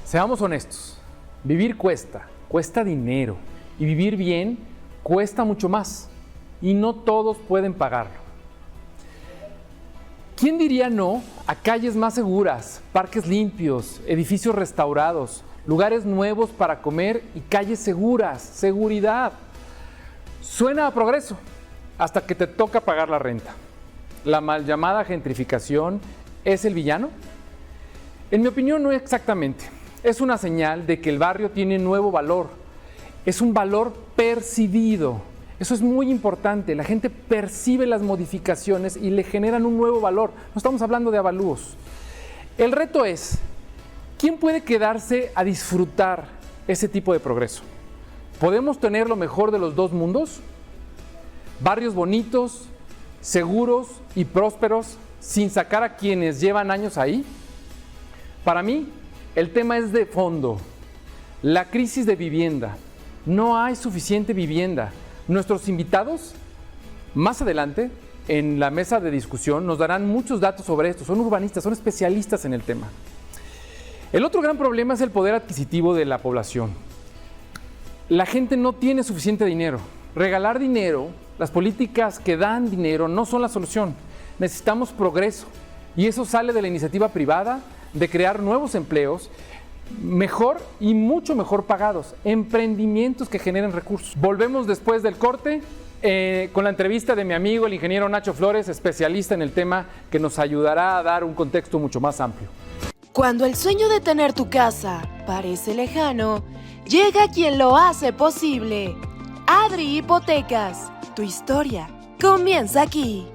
Seamos honestos, vivir cuesta dinero, y vivir bien cuesta mucho más, y no todos pueden pagarlo. ¿Quién diría no a calles más seguras, parques limpios, edificios restaurados, lugares nuevos para comer y calles seguras? Seguridad. Suena a progreso, hasta que te toca pagar la renta. ¿La mal llamada gentrificación es el villano? En mi opinión, no exactamente. Es una señal de que el barrio tiene nuevo valor. Es un valor percibido. Eso es muy importante. La gente percibe las modificaciones y le generan un nuevo valor. No estamos hablando de avalúos. El reto es, ¿quién puede quedarse a disfrutar ese tipo de progreso? ¿Podemos tener lo mejor de los dos mundos? Barrios bonitos, seguros y prósperos, sin sacar a quienes llevan años ahí. Para mí, el tema es de fondo. La crisis de vivienda. No hay suficiente vivienda. Nuestros invitados, más adelante, en la mesa de discusión, nos darán muchos datos sobre esto. Son urbanistas, son especialistas en el tema. El otro gran problema es el poder adquisitivo de la población. La gente no tiene suficiente dinero. Regalar dinero, las políticas que dan dinero no son la solución. Necesitamos progreso. Y eso sale de la iniciativa privada, de crear nuevos empleos, mejor y mucho mejor pagados, emprendimientos que generen recursos. Volvemos después del corte con la entrevista de mi amigo, el ingeniero Nacho Flores, especialista en el tema, que nos ayudará a dar un contexto mucho más amplio. Cuando el sueño de tener tu casa parece lejano, llega quien lo hace posible. Adri Hipotecas, tu historia comienza aquí.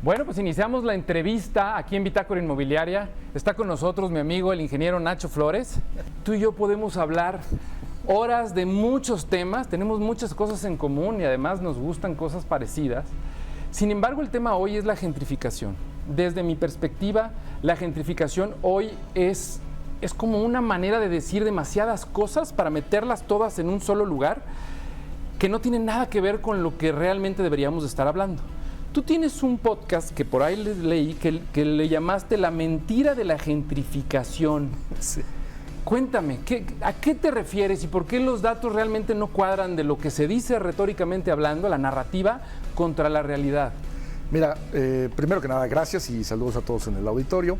Bueno, pues iniciamos la entrevista aquí en Bitácora Inmobiliaria. Está con nosotros mi amigo, el ingeniero Nacho Flores. Tú y yo podemos hablar horas de muchos temas, tenemos muchas cosas en común y además nos gustan cosas parecidas. Sin embargo, el tema hoy es la gentrificación. Desde mi perspectiva, la gentrificación hoy es como una manera de decir demasiadas cosas para meterlas todas en un solo lugar que no tienen nada que ver con lo que realmente deberíamos estar hablando. Tú tienes un podcast que por ahí leí que le llamaste La mentira de la gentrificación. Sí. Cuéntame, ¿a qué te refieres y por qué los datos realmente no cuadran de lo que se dice retóricamente hablando, la narrativa, contra la realidad? Mira, primero que nada, gracias y saludos a todos en el auditorio.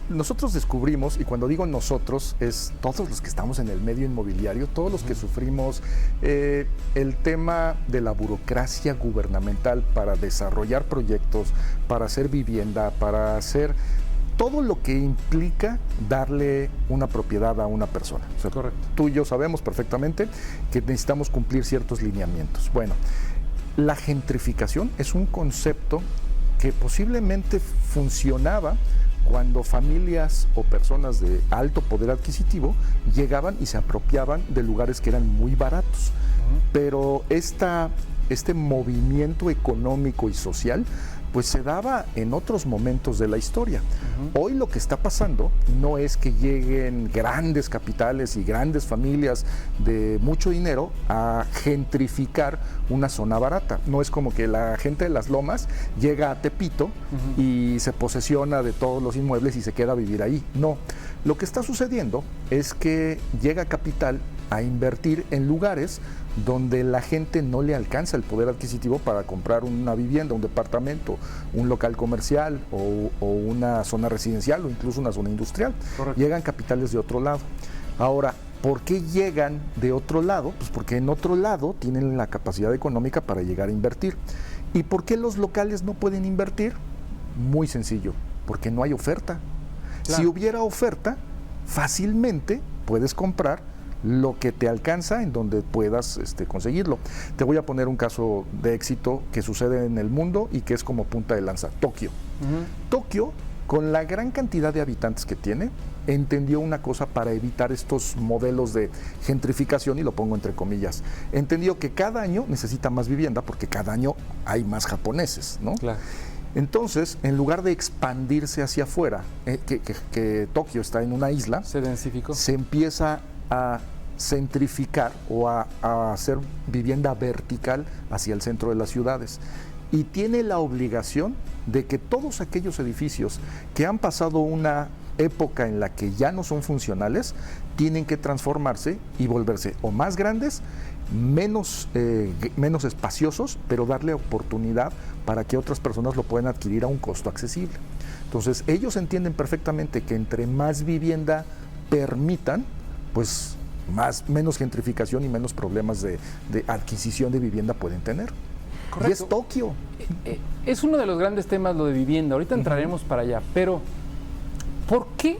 Nosotros descubrimos, y cuando digo nosotros, es todos los que estamos en el medio inmobiliario, todos los que sufrimos el tema de la burocracia gubernamental para desarrollar proyectos, para hacer vivienda, para hacer todo lo que implica darle una propiedad a una persona. O sea, correcto. Tú y yo sabemos perfectamente que necesitamos cumplir ciertos lineamientos. Bueno, la gentrificación es un concepto que posiblemente funcionaba cuando familias o personas de alto poder adquisitivo llegaban y se apropiaban de lugares que eran muy baratos. Pero este movimiento económico y social pues se daba en otros momentos de la historia. Hoy lo que está pasando no es que lleguen grandes capitales y grandes familias de mucho dinero a gentrificar una zona barata. No es como que la gente de las Lomas llega a Tepito y se posesiona de todos los inmuebles y se queda a vivir ahí. No, lo que está sucediendo es que llega capital a invertir en lugares donde la gente no le alcanza el poder adquisitivo para comprar una vivienda, un departamento, un local comercial o una zona residencial o incluso una zona industrial. Correcto. Llegan capitales de otro lado. Ahora, ¿por qué llegan de otro lado? Pues porque en otro lado tienen la capacidad económica para llegar a invertir. ¿Y por qué los locales no pueden invertir? Muy sencillo, porque no hay oferta. Claro. Si hubiera oferta, fácilmente puedes comprar lo que te alcanza en donde puedas conseguirlo. Te voy a poner un caso de éxito que sucede en el mundo y que es como punta de lanza, Tokio. Tokio, con la gran cantidad de habitantes que tiene, entendió una cosa para evitar estos modelos de gentrificación, y lo pongo entre comillas. Entendió que cada año necesita más vivienda porque cada año hay más japoneses, ¿no? Claro. Entonces, en lugar de expandirse hacia afuera, que Tokio está en una isla, se densificó. Se empieza a centrificar o a hacer vivienda vertical hacia el centro de las ciudades. Y tiene la obligación de que todos aquellos edificios que han pasado una época en la que ya no son funcionales, tienen que transformarse y volverse o más grandes, menos espaciosos, pero darle oportunidad para que otras personas lo puedan adquirir a un costo accesible. Entonces, ellos entienden perfectamente que entre más vivienda permitan, pues menos gentrificación y menos problemas de adquisición de vivienda pueden tener. Correcto. Y es Tokio. Es uno de los grandes temas lo de vivienda. Ahorita entraremos para allá, pero ¿por qué?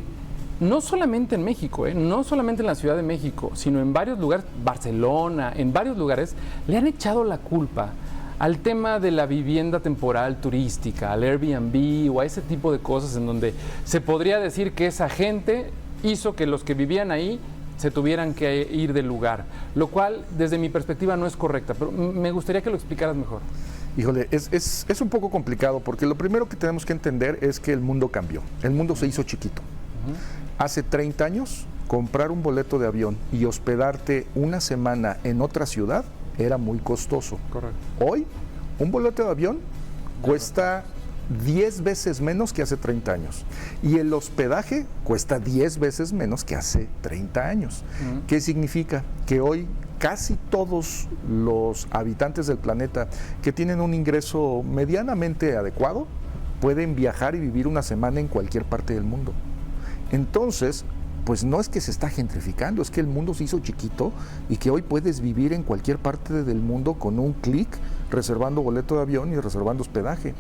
No solamente en México, no solamente en la Ciudad de México, sino en varios lugares, Barcelona, en varios lugares, le han echado la culpa al tema de la vivienda temporal turística, al Airbnb o a ese tipo de cosas en donde se podría decir que esa gente hizo que los que vivían ahí se tuvieran que ir del lugar, lo cual desde mi perspectiva no es correcta, pero me gustaría que lo explicaras mejor. Híjole, es un poco complicado porque lo primero que tenemos que entender es que el mundo cambió, el mundo se hizo chiquito. Hace 30 años, comprar un boleto de avión y hospedarte una semana en otra ciudad era muy costoso. Correcto. Hoy, un boleto de avión cuesta 10 veces menos que hace 30 años. Y el hospedaje cuesta 10 veces menos que hace 30 años. ¿Qué significa? Que hoy casi todos los habitantes del planeta que tienen un ingreso medianamente adecuado pueden viajar y vivir una semana en cualquier parte del mundo. Entonces, pues no es que se está gentrificando, es que el mundo se hizo chiquito y que hoy puedes vivir en cualquier parte del mundo con un clic, reservando boleto de avión y reservando hospedaje.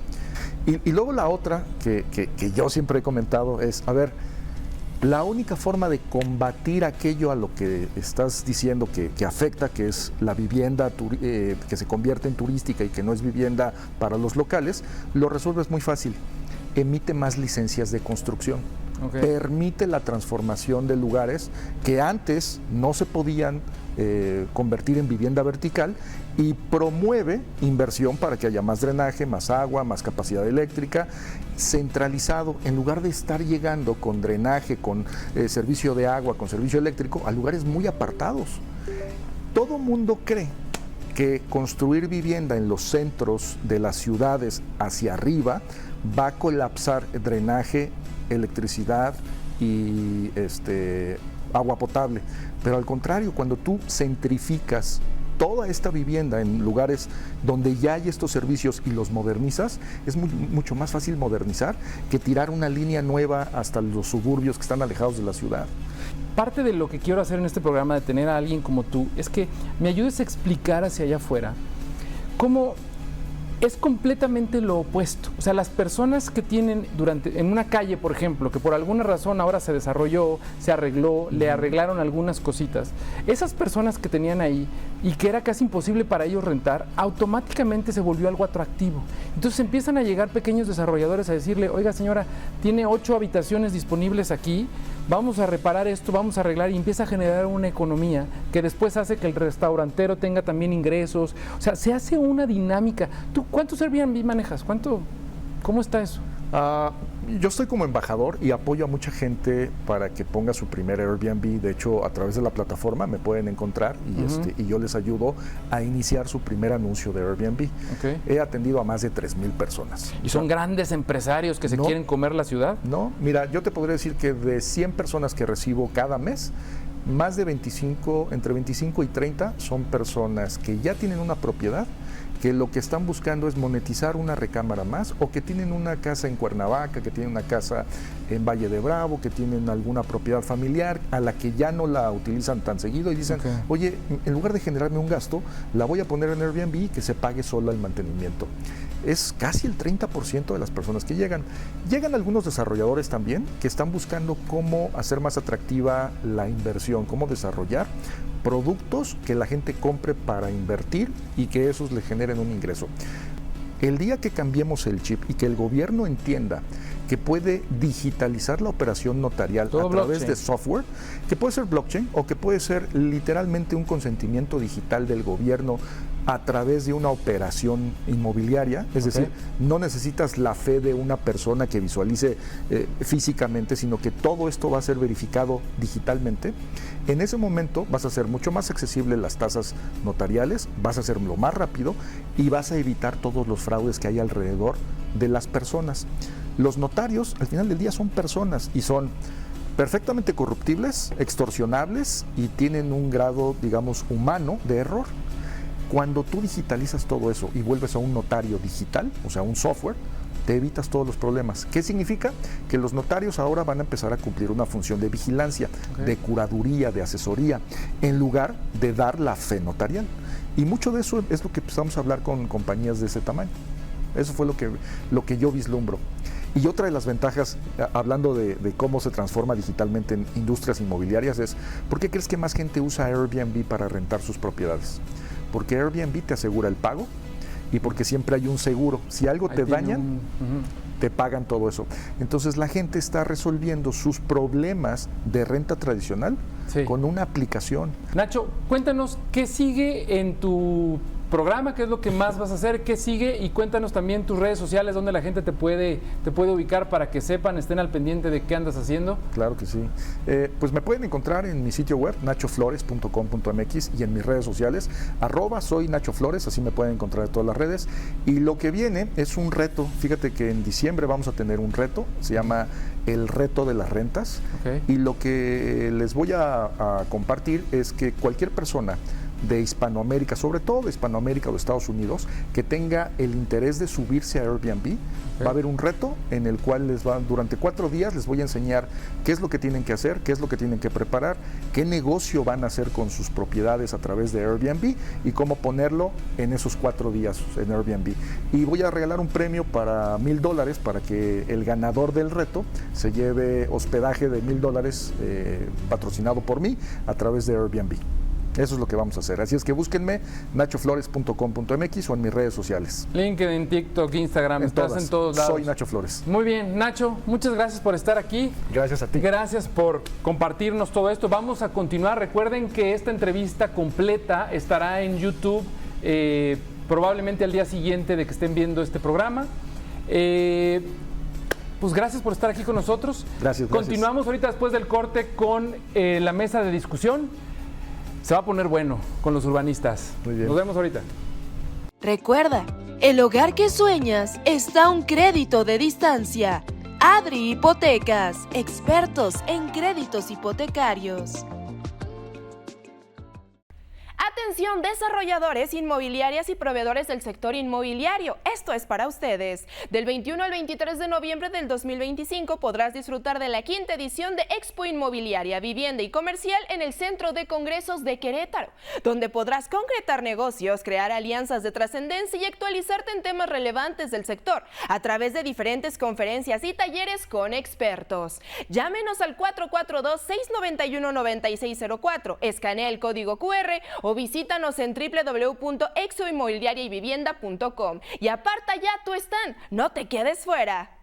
Y luego la otra que yo siempre he comentado es, a ver, la única forma de combatir aquello a lo que estás diciendo que afecta, que es la vivienda que se convierte en turística y que no es vivienda para los locales, lo resuelves muy fácil. Emite más licencias de construcción. Okay. Permite la transformación de lugares que antes no se podían convertir en vivienda vertical y promueve inversión para que haya más drenaje, más agua, más capacidad eléctrica, centralizado, en lugar de estar llegando con drenaje, con servicio de agua, con servicio eléctrico, a lugares muy apartados. Todo mundo cree que construir vivienda en los centros de las ciudades hacia arriba va a colapsar drenaje, electricidad y agua potable, pero al contrario, cuando tú centrificas toda esta vivienda en lugares donde ya hay estos servicios y los modernizas, es mucho más fácil modernizar que tirar una línea nueva hasta los suburbios que están alejados de la ciudad. Parte de lo que quiero hacer en este programa de tener a alguien como tú es que me ayudes a explicar hacia allá afuera cómo es completamente lo opuesto. O sea, las personas que tienen en una calle, por ejemplo, que por alguna razón ahora se desarrolló, se arregló, le arreglaron algunas cositas, esas personas que tenían ahí y que era casi imposible para ellos rentar, automáticamente se volvió algo atractivo. Entonces empiezan a llegar pequeños desarrolladores a decirle, oiga señora, tiene 8 habitaciones disponibles aquí, vamos a reparar esto, vamos a arreglar, y empieza a generar una economía que después hace que el restaurantero tenga también ingresos. O sea, se hace una dinámica. ¿Tú cuántos Airbnb manejas? ¿Cómo está eso? Yo estoy como embajador y apoyo a mucha gente para que ponga su primer Airbnb. De hecho, a través de la plataforma me pueden encontrar y yo les ayudo a iniciar su primer anuncio de Airbnb. Okay. He atendido a más de 3,000 personas. ¿Y son grandes empresarios que se quieren comer la ciudad? No, mira, yo te podría decir que de 100 personas que recibo cada mes, más de entre 25 y 30 son personas que ya tienen una propiedad, que lo que están buscando es monetizar una recámara más, o que tienen una casa en Cuernavaca, que tienen una casa en Valle de Bravo, que tienen alguna propiedad familiar a la que ya no la utilizan tan seguido y dicen, oye, en lugar de generarme un gasto, la voy a poner en Airbnb y que se pague solo el mantenimiento. Es casi el 30% de las personas que llegan. Llegan algunos desarrolladores también que están buscando cómo hacer más atractiva la inversión, cómo desarrollar productos que la gente compre para invertir y que esos le generen un ingreso. El día que cambiemos el chip y que el gobierno entienda que puede digitalizar la operación notarial Todo a través blockchain. de software, que puede ser blockchain o que puede ser literalmente un consentimiento digital del gobierno a través de una operación inmobiliaria, es decir, no necesitas la fe de una persona que visualice físicamente, sino que todo esto va a ser verificado digitalmente. En ese momento vas a hacer mucho más accesible las tasas notariales, vas a hacerlo más rápido y vas a evitar todos los fraudes que hay alrededor de las personas. Los notarios, al final del día, son personas y son perfectamente corruptibles, extorsionables y tienen un grado, digamos, humano de error. Cuando tú digitalizas todo eso y vuelves a un notario digital, o sea, un software, te evitas todos los problemas. ¿Qué significa? Que los notarios ahora van a empezar a cumplir una función de vigilancia, de curaduría, de asesoría, en lugar de dar la fe notarial. Y mucho de eso es lo que empezamos a hablar con compañías de ese tamaño. Eso fue lo que yo vislumbro. Y otra de las ventajas, hablando de cómo se transforma digitalmente en industrias inmobiliarias, es ¿por qué crees que más gente usa Airbnb para rentar sus propiedades? Porque Airbnb te asegura el pago y porque siempre hay un seguro. Si algo te dañan, te pagan todo eso. Entonces la gente está resolviendo sus problemas de renta tradicional con una aplicación. Nacho, cuéntanos qué sigue en tu programa, qué es lo que más vas a hacer, qué sigue, y cuéntanos también tus redes sociales donde la gente te puede ubicar para que sepan, estén al pendiente de qué andas haciendo. Claro que sí. Pues me pueden encontrar en mi sitio web, nachoflores.com.mx, y en mis redes sociales, @soy Nacho Flores, así me pueden encontrar en todas las redes. Y lo que viene es un reto. Fíjate que en diciembre vamos a tener un reto, se llama el reto de las rentas. Y lo que les voy a compartir es que cualquier persona de Hispanoamérica, sobre todo de Hispanoamérica o de Estados Unidos, que tenga el interés de subirse a Airbnb, va a haber un reto en el cual durante 4 días les voy a enseñar qué es lo que tienen que hacer, qué es lo que tienen que preparar, qué negocio van a hacer con sus propiedades a través de Airbnb y cómo ponerlo en esos 4 días en Airbnb. Y voy a regalar un premio para $1,000 para que el ganador del reto se lleve hospedaje de $1,000 patrocinado por mí a través de Airbnb. Eso es lo que vamos a hacer. Así es que búsquenme nachoflores.com.mx o en mis redes sociales. LinkedIn, TikTok, Instagram, estás en todos lados. Soy Nacho Flores. Muy bien, Nacho, muchas gracias por estar aquí. Gracias a ti. Gracias por compartirnos todo esto. Vamos a continuar. Recuerden que esta entrevista completa estará en YouTube probablemente al día siguiente de que estén viendo este programa. Pues gracias por estar aquí con nosotros. Gracias. Continuamos ahorita después del corte con la mesa de discusión. Se va a poner bueno con los urbanistas. Muy bien. Nos vemos ahorita. Recuerda, el hogar que sueñas está a un crédito de distancia. Adri Hipotecas, expertos en créditos hipotecarios. Atención, desarrolladores, inmobiliarias y proveedores del sector inmobiliario. Esto es para ustedes. Del 21 al 23 de noviembre del 2025 podrás disfrutar de la 5ª edición de Expo Inmobiliaria, Vivienda y Comercial en el Centro de Congresos de Querétaro, donde podrás concretar negocios, crear alianzas de trascendencia y actualizarte en temas relevantes del sector a través de diferentes conferencias y talleres con expertos. Llámenos al 442-691-9604, escanea el código QR o visítanos en www.expoinmobiliariayvivienda.com y aparta ya tu stand, no te quedes fuera.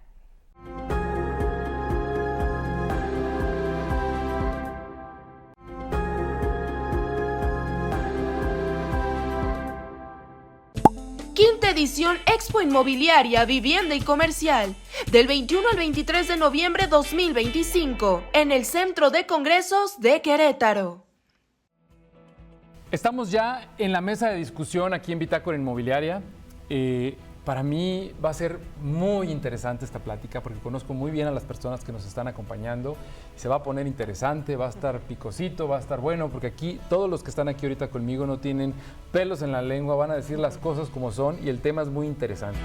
Quinta edición Expo Inmobiliaria, Vivienda y Comercial, del 21 al 23 de noviembre 2025, en el Centro de Congresos de Querétaro. Estamos ya en la mesa de discusión aquí en Bitácora Inmobiliaria. Para mí va a ser muy interesante esta plática porque conozco muy bien a las personas que nos están acompañando. Se va a poner interesante, va a estar picosito, va a estar bueno, porque aquí todos los que están aquí ahorita conmigo no tienen pelos en la lengua, van a decir las cosas como son y el tema es muy interesante.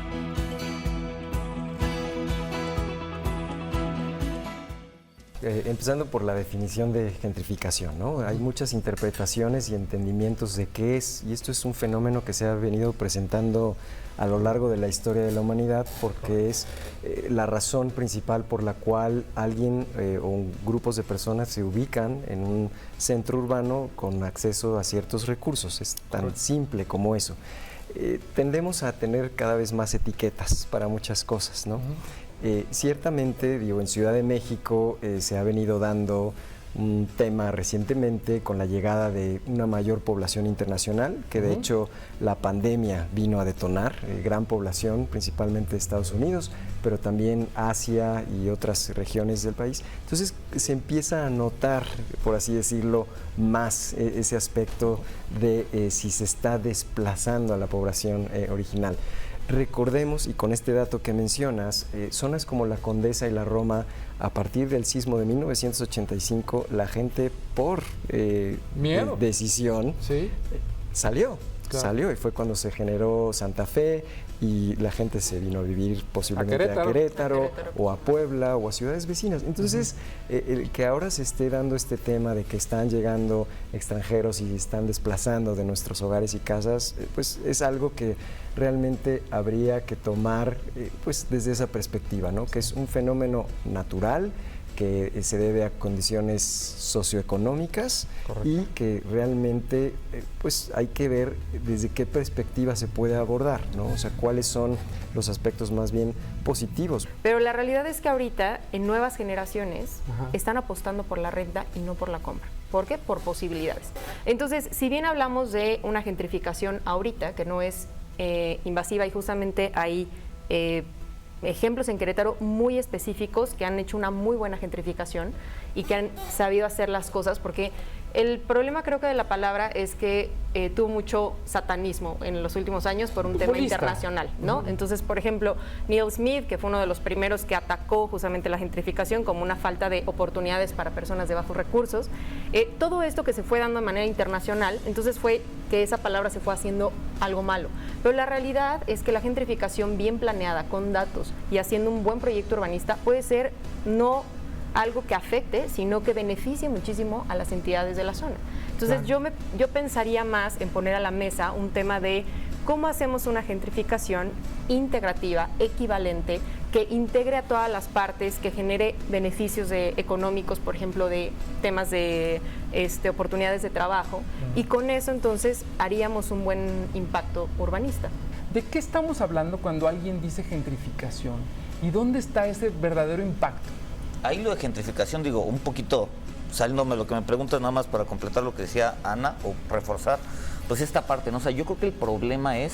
Empezando por la definición de gentrificación, ¿no? Hay muchas interpretaciones y entendimientos de qué es, y esto es un fenómeno que se ha venido presentando a lo largo de la historia de la humanidad porque es la razón principal por la cual alguien o grupos de personas se ubican en un centro urbano con acceso a ciertos recursos. Es tan simple como eso. Tendemos a tener cada vez más etiquetas para muchas cosas, ¿no? Ciertamente, digo, en Ciudad de México se ha venido dando un tema recientemente con la llegada de una mayor población internacional, que de hecho la pandemia vino a detonar, gran población, principalmente de Estados Unidos, pero también Asia y otras regiones del país. Entonces se empieza a notar, por así decirlo, más ese aspecto de si se está desplazando a la población original. Recordemos, y con este dato que mencionas, zonas como la Condesa y la Roma, a partir del sismo de 1985, la gente por decisión salió. Claro. Salió, y fue cuando se generó Santa Fe y la gente se vino a vivir posiblemente a Querétaro o a Puebla o a ciudades vecinas. Entonces, el que ahora se esté dando este tema de que están llegando extranjeros y están desplazando de nuestros hogares y casas, pues es algo que realmente habría que tomar pues desde esa perspectiva, ¿no? Que es un fenómeno natural, que se debe a condiciones socioeconómicas. Correcto. Y que realmente pues hay que ver desde qué perspectiva se puede abordar, ¿no? O sea, cuáles son los aspectos más bien positivos. Pero la realidad es que ahorita en nuevas generaciones están apostando por la renta y no por la compra. ¿Por qué? Por posibilidades. Entonces, si bien hablamos de una gentrificación ahorita que no es invasiva, y justamente hay ejemplos en Querétaro muy específicos que han hecho una muy buena gentrificación y que han sabido hacer las cosas, porque el problema creo que de la palabra es que tuvo mucho satanismo en los últimos años por un tema internacional, ¿no? Entonces, por ejemplo, Neil Smith, que fue uno de los primeros que atacó justamente la gentrificación como una falta de oportunidades para personas de bajos recursos, todo esto que se fue dando de manera internacional, entonces fue que esa palabra se fue haciendo algo malo. Pero la realidad es que la gentrificación bien planeada, con datos y haciendo un buen proyecto urbanista, puede ser no algo que afecte, sino que beneficie muchísimo a las entidades de la zona. Entonces, yo pensaría más en poner a la mesa un tema de cómo hacemos una gentrificación integrativa, equivalente, que integre a todas las partes, que genere beneficios económicos, por ejemplo, de temas de oportunidades de trabajo, y con eso entonces haríamos un buen impacto urbanista. ¿De qué estamos hablando cuando alguien dice gentrificación? ¿Y dónde está ese verdadero impacto? Ahí lo de gentrificación, digo, un poquito saliéndome lo que me preguntas nada más para completar lo que decía Ana o reforzar, pues esta parte, ¿no? O sea, yo creo que el problema es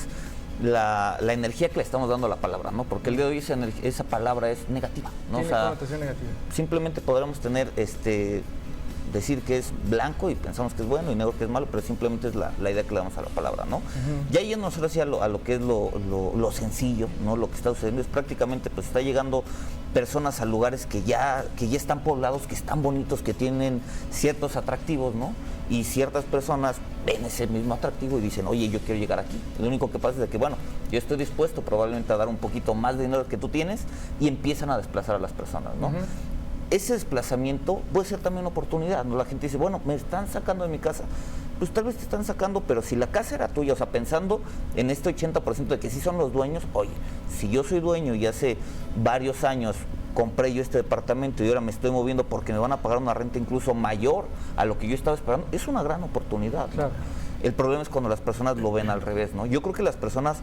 la energía que le estamos dando a la palabra, ¿no? Porque el día de hoy esa palabra es negativa, ¿no? Tiene connotación negativa. Simplemente podremos tener decir que es blanco y pensamos que es bueno y negro que es malo, pero simplemente es la idea que le damos a la palabra, ¿no? Ya yéndonos ahora sí a lo que es lo sencillo, ¿no? Lo que está sucediendo es prácticamente, pues está llegando personas a lugares que ya están poblados, que están bonitos, que tienen ciertos atractivos, ¿no? Y ciertas personas ven ese mismo atractivo y dicen, oye, yo quiero llegar aquí. Lo único que pasa es de que, bueno, yo estoy dispuesto probablemente a dar un poquito más de dinero que tú tienes, y empiezan a desplazar a las personas, ¿no? Ese desplazamiento puede ser también una oportunidad, ¿no? La gente dice, bueno, me están sacando de mi casa. Pues tal vez te están sacando, pero si la casa era tuya, o sea, pensando en este 80% de que sí son los dueños, oye, si yo soy dueño y hace varios años compré yo este departamento y ahora me estoy moviendo porque me van a pagar una renta incluso mayor a lo que yo estaba esperando, es una gran oportunidad, ¿no? Claro. El problema es cuando las personas lo ven al revés, ¿no? Yo creo que las personas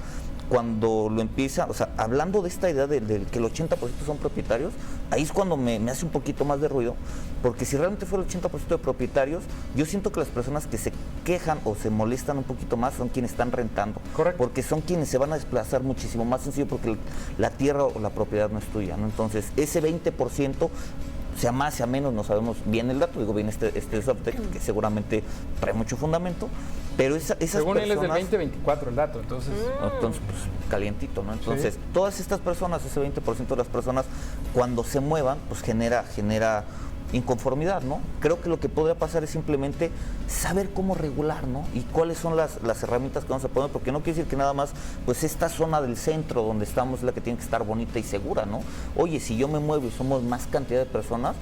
cuando lo empiezan, o sea, hablando de esta idea de que el 80% son propietarios, ahí es cuando me hace un poquito más de ruido, porque si realmente fuera el 80% de propietarios, yo siento que las personas que se quejan o se molestan un poquito más son quienes están rentando. Correcto. Porque son quienes se van a desplazar muchísimo más sencillo porque la tierra o la propiedad no es tuya, ¿no? Entonces, ese 20%, sea más, sea menos, no sabemos bien el dato, digo bien este software que seguramente trae mucho fundamento, pero esas según personas, él es del 2024 el dato, entonces pues calientito, ¿no? Entonces, todas estas personas, ese 20% de las personas, cuando se muevan, pues genera inconformidad, ¿no? Creo que lo que podría pasar es simplemente saber cómo regular, ¿no? Y cuáles son las herramientas que vamos a poner, porque no quiere decir que nada más, pues esta zona del centro donde estamos es la que tiene que estar bonita y segura, ¿no? Oye, si yo me muevo y somos más cantidad de personas,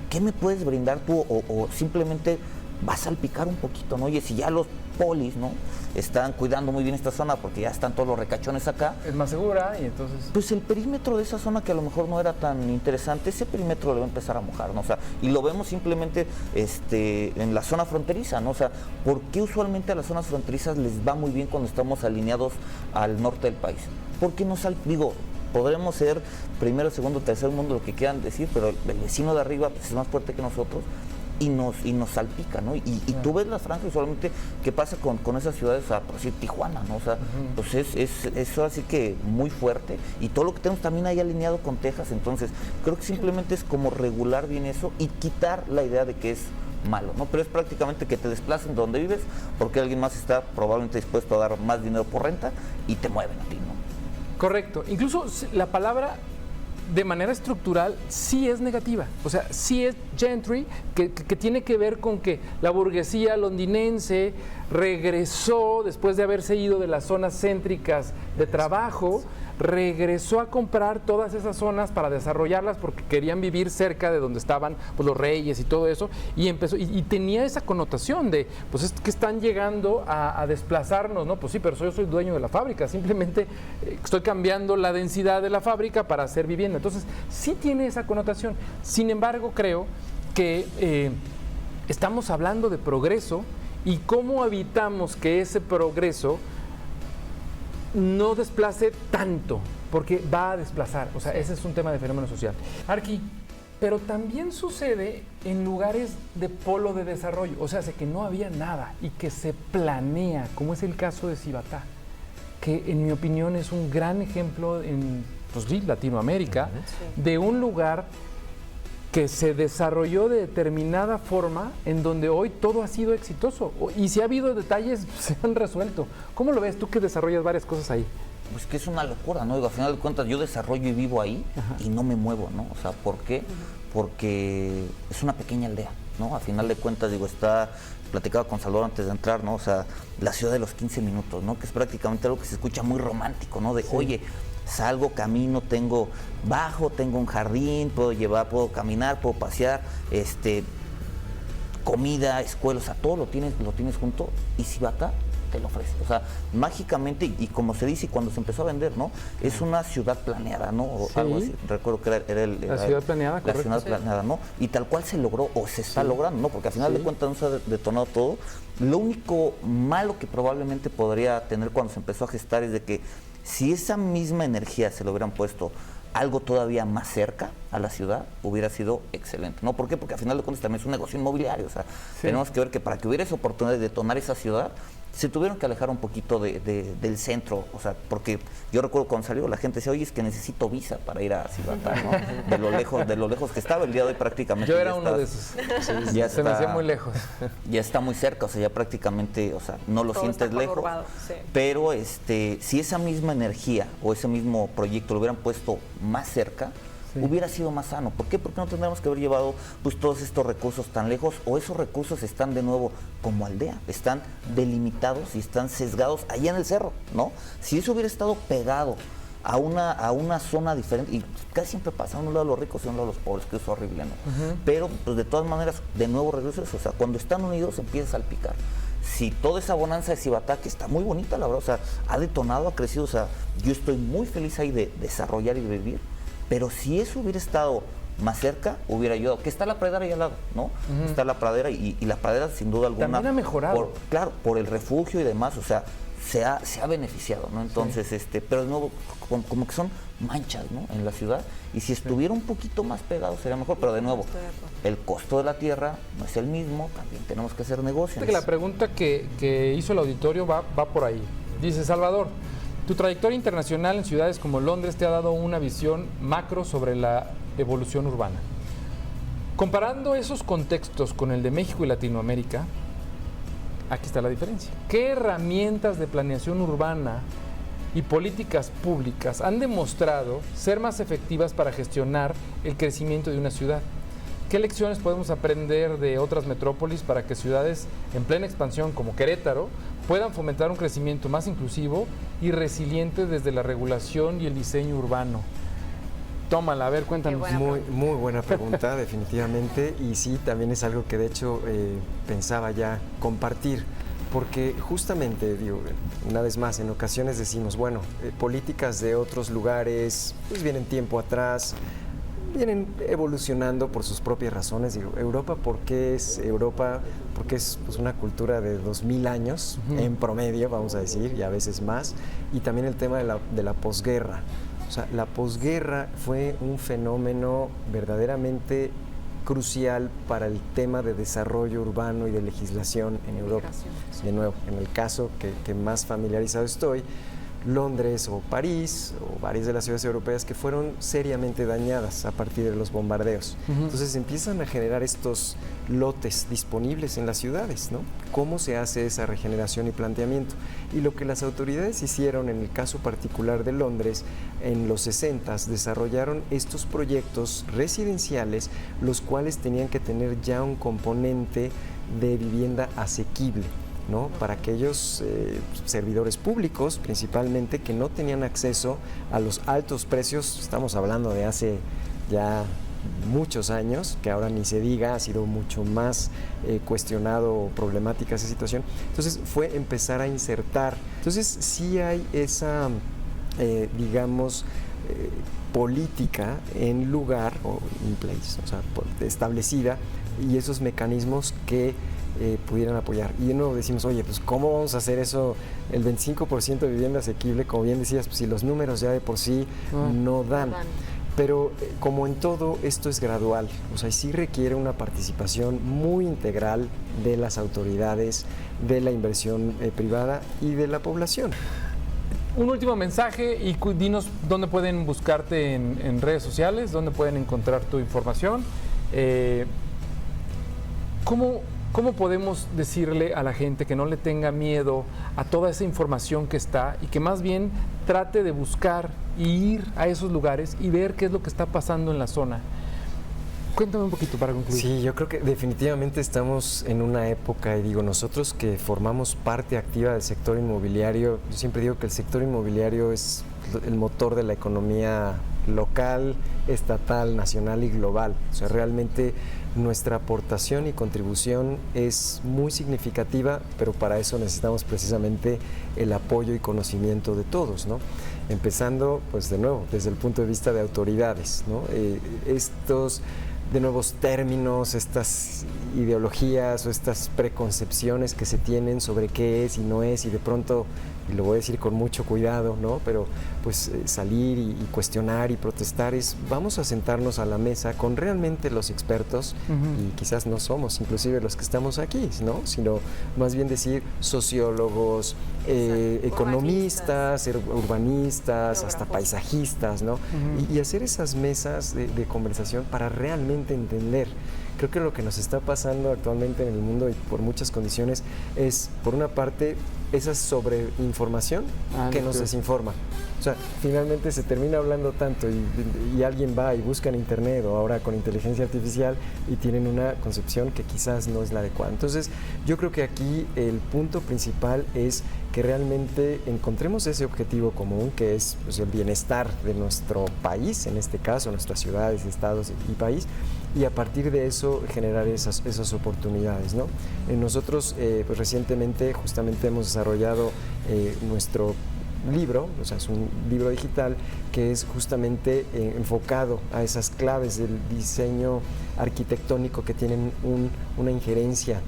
¿qué me puedes brindar tú? O simplemente vas a salpicar un poquito, ¿no? Oye, si ya los polis, ¿no?, están cuidando muy bien esta zona porque ya están todos los recachones acá. Es más segura y entonces... Pues el perímetro de esa zona que a lo mejor no era tan interesante, ese perímetro le va a empezar a mojar, ¿no? O sea, y lo vemos simplemente en la zona fronteriza, ¿no? O sea, ¿por qué usualmente a las zonas fronterizas les va muy bien cuando estamos alineados al norte del país? Porque podremos ser primero, segundo, tercer mundo, lo que quieran decir, pero el vecino de arriba pues, es más fuerte que nosotros y nos salpica, ¿no? Y tú ves las franjas solamente qué pasa con esas ciudades, o sea, por decir Tijuana, ¿no? O sea, pues es así que muy fuerte y todo lo que tenemos también ahí alineado con Texas, entonces creo que simplemente es como regular bien eso y quitar la idea de que es malo, ¿no? Pero es prácticamente que te desplacen donde vives porque alguien más está probablemente dispuesto a dar más dinero por renta y te mueven a ti, ¿no? Correcto. Incluso la palabra de manera estructural sí es negativa, o sea, sí es gentry, que tiene que ver con que la burguesía londinense regresó, después de haberse ido de las zonas céntricas de trabajo, regresó a comprar todas esas zonas para desarrollarlas porque querían vivir cerca de donde estaban pues, los reyes y todo eso, y empezó y tenía esa connotación de, pues es que están llegando a desplazarnos, ¿no? Pues sí, pero yo soy dueño de la fábrica, simplemente estoy cambiando la densidad de la fábrica para hacer vivienda, entonces sí tiene esa connotación. Sin embargo, creo que estamos hablando de progreso y cómo evitamos que ese progreso no desplace tanto, porque va a desplazar, o sea, ese es un tema de fenómeno social. Arqui, pero también sucede en lugares de polo de desarrollo, o sea, que no había nada y que se planea, como es el caso de Cibatá, que en mi opinión es un gran ejemplo en pues, sí, Latinoamérica, de un lugar que se desarrolló de determinada forma en donde hoy todo ha sido exitoso y si ha habido detalles se han resuelto. ¿Cómo lo ves tú que desarrollas varias cosas ahí? Pues que es una locura, ¿no? Digo, a final de cuentas yo desarrollo y vivo ahí y no me muevo, ¿no? O sea, ¿por qué? Porque es una pequeña aldea, ¿no? A final de cuentas, digo, platicaba con Salvador antes de entrar, ¿no? O sea, la ciudad de los 15 minutos, ¿no? Que es prácticamente algo que se escucha muy romántico, ¿no? De, oye, salgo, camino, tengo un jardín, puedo caminar, puedo pasear, comida, escuela, o sea, todo lo tienes junto y Cibatá te lo ofrece. O sea, mágicamente, y como se dice cuando se empezó a vender, ¿no? Es una ciudad planeada, ¿no? O algo así. Recuerdo que era la ciudad planeada, correcto. La ciudad planeada, ¿no? Y tal cual se logró o se está logrando, ¿no? Porque al final de cuentas no se ha detonado todo. Lo único malo que probablemente podría tener cuando se empezó a gestar es de que si esa misma energía se lo hubieran puesto algo todavía más cerca a la ciudad, hubiera sido excelente, ¿no? ¿Por qué? Porque al final de cuentas también es un negocio inmobiliario, o sea, tenemos que ver que para que hubiera esa oportunidad de detonar esa ciudad, se tuvieron que alejar un poquito del centro, o sea, porque yo recuerdo cuando salió la gente decía, oye, es que necesito visa para ir a Cibatá, ¿no? De lo lejos que estaba, el día de hoy prácticamente. Yo era uno de esos, ya se me hacía muy lejos. Ya está muy cerca, o sea, ya prácticamente, o sea, no lo todo sientes lejos, pero si esa misma energía o ese mismo proyecto lo hubieran puesto más cerca, hubiera sido más sano. ¿Por qué? Porque no tendríamos que haber llevado pues todos estos recursos tan lejos, o esos recursos están de nuevo como aldea, están delimitados y están sesgados allá en el cerro, ¿no? Si eso hubiera estado pegado a una zona diferente, y casi siempre pasa a un lado de los ricos y a un lado de los pobres, que es horrible, ¿no? Pero pues de todas maneras, de nuevo regreso eso, o sea, cuando están unidos empieza a salpicar. Si toda esa bonanza de Cibatá, que está muy bonita, la verdad, o sea, ha detonado, ha crecido, o sea, yo estoy muy feliz ahí de desarrollar y de vivir. Pero si eso hubiera estado más cerca, hubiera ayudado. Que está la pradera ahí al lado, ¿no? Está la pradera y la pradera sin duda alguna. También ha mejorado. Por el refugio y demás, o sea, se ha beneficiado, ¿no? Entonces, pero de nuevo, como que son manchas, ¿no? En la ciudad. Y si estuviera un poquito más pegado sería mejor, pero de nuevo, el costo de la tierra no es el mismo, también tenemos que hacer negocios. La pregunta que hizo el auditorio va por ahí. Dice, Salvador, tu trayectoria internacional en ciudades como Londres te ha dado una visión macro sobre la evolución urbana. Comparando esos contextos con el de México y Latinoamérica, aquí está la diferencia. ¿Qué herramientas de planeación urbana y políticas públicas han demostrado ser más efectivas para gestionar el crecimiento de una ciudad? ¿Qué lecciones podemos aprender de otras metrópolis para que ciudades en plena expansión como Querétaro puedan fomentar un crecimiento más inclusivo y resiliente desde la regulación y el diseño urbano? Tómala, a ver, cuéntanos. Muy buena pregunta, definitivamente, y sí, también es algo que de hecho pensaba ya compartir, porque justamente, digo, una vez más, en ocasiones decimos, bueno, políticas de otros lugares pues vienen tiempo atrás, vienen evolucionando por sus propias razones. Digo, Europa, ¿por qué es Europa? Porque es pues, una cultura de 2000 años en promedio, vamos a decir, y a veces más, y también el tema de la posguerra. O sea, la posguerra fue un fenómeno verdaderamente crucial para el tema de desarrollo urbano y de legislación en Europa. De nuevo, en el caso que más familiarizado estoy, Londres o París o varias de las ciudades europeas que fueron seriamente dañadas a partir de los bombardeos. Entonces empiezan a generar estos lotes disponibles en las ciudades, ¿no? ¿Cómo se hace esa regeneración y planteamiento? Y lo que las autoridades hicieron en el caso particular de Londres, en los 60s, desarrollaron estos proyectos residenciales, los cuales tenían que tener ya un componente de vivienda asequible, ¿no? Para aquellos servidores públicos principalmente que no tenían acceso a los altos precios. Estamos hablando de hace ya muchos años, que ahora ni se diga, ha sido mucho más cuestionado o problemática esa situación. Entonces fue empezar a insertar. Entonces sí hay esa, digamos, política en lugar, o in place, o sea, establecida, y esos mecanismos que pudieran apoyar. Y de nuevo decimos, oye, pues ¿cómo vamos a hacer eso? El 25% de vivienda asequible, como bien decías, pues si los números ya de por sí no dan. Pero como en todo, esto es gradual, o sea, sí requiere una participación muy integral de las autoridades, de la inversión privada y de la población. Un último mensaje y dinos dónde pueden buscarte en redes sociales, dónde pueden encontrar tu información. ¿Cómo podemos decirle a la gente que no le tenga miedo a toda esa información que está y que más bien trate de buscar y ir a esos lugares y ver qué es lo que está pasando en la zona? Cuéntame un poquito para concluir. Sí, yo creo que definitivamente estamos en una época, y digo, nosotros que formamos parte activa del sector inmobiliario, yo siempre digo que el sector inmobiliario es el motor de la economía local, estatal, nacional y global. O sea, realmente nuestra aportación y contribución es muy significativa, pero para eso necesitamos precisamente el apoyo y conocimiento de todos, ¿no? Empezando, pues de nuevo, desde el punto de vista de autoridades, ¿no? Estos de nuevos términos, estas ideologías o estas preconcepciones que se tienen sobre qué es y no es, y de pronto, y lo voy a decir con mucho cuidado, ¿no? Pero pues salir y cuestionar y protestar es, vamos a sentarnos a la mesa con realmente los expertos, y quizás no somos inclusive los que estamos aquí, ¿no? Sino más bien decir sociólogos, economistas, urbanistas, hasta paisajistas, ¿no? Y hacer esas mesas de conversación para realmente entender. Creo que lo que nos está pasando actualmente en el mundo y por muchas condiciones es, por una parte, esa sobreinformación que nos desinforma. O sea, finalmente se termina hablando tanto y alguien va y busca en internet o ahora con inteligencia artificial y tienen una concepción que quizás no es la adecuada. Entonces, yo creo que aquí el punto principal es que realmente encontremos ese objetivo común, que es pues, el bienestar de nuestro país, en este caso, nuestras ciudades, estados y país, y a partir de eso generar esas oportunidades, ¿no? Nosotros pues recientemente justamente hemos desarrollado nuestro libro, o sea, es un libro digital que es justamente enfocado a esas claves del diseño arquitectónico que tienen una injerencia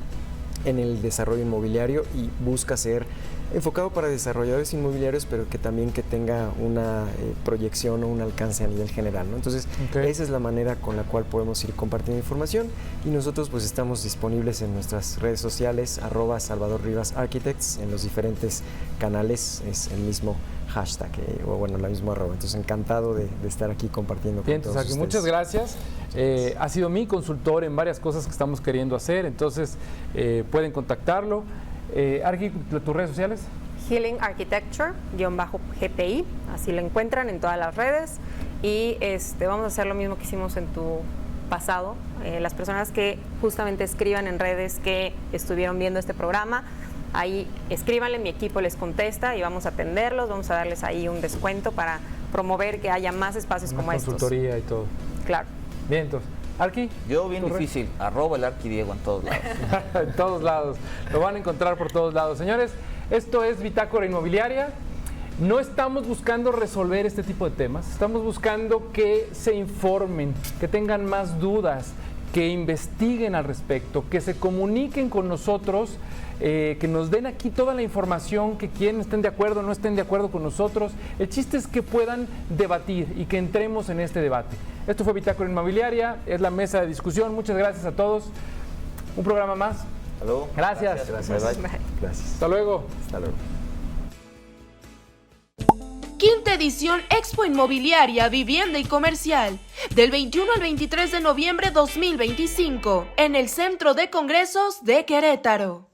en el desarrollo inmobiliario y busca ser enfocado para desarrolladores inmobiliarios, pero que también que tenga una proyección o un alcance a nivel general, ¿no? Entonces, esa es la manera con la cual podemos ir compartiendo información, y nosotros pues estamos disponibles en nuestras redes sociales, @SalvadorRivasArchitects, en los diferentes canales, es el mismo hashtag, o bueno, la misma arroba. Entonces, encantado de estar aquí compartiendo con todos ustedes. Muchas gracias. Ha sido mi consultor en varias cosas que estamos queriendo hacer, entonces pueden contactarlo. Arqui, ¿tus redes sociales? Healing Architecture-GPI, así lo encuentran en todas las redes, y vamos a hacer lo mismo que hicimos en tu pasado. Las personas que justamente escriban en redes que estuvieron viendo este programa, ahí escríbanle, mi equipo les contesta y vamos a atenderlos, vamos a darles ahí un descuento para promover que haya más espacios como estos. Consultoría y todo. Claro. Bien, entonces, Arqui. Yo bien difícil, @el Arqui Diego en todos lados. En todos lados, lo van a encontrar por todos lados. Señores, esto es Bitácora Inmobiliaria. No estamos buscando resolver este tipo de temas, estamos buscando que se informen, que tengan más dudas, que investiguen al respecto, que se comuniquen con nosotros, que nos den aquí toda la información, que quienes estén de acuerdo o no estén de acuerdo con nosotros. El chiste es que puedan debatir y que entremos en este debate. Esto fue Bitácora Inmobiliaria, es la mesa de discusión. Muchas gracias a todos. Un programa más. Hasta luego. Gracias. Gracias. Bye. Gracias. Hasta luego. Hasta luego. Quinta edición Expo Inmobiliaria, Vivienda y Comercial, del 21 al 23 de noviembre 2025, en el Centro de Congresos de Querétaro.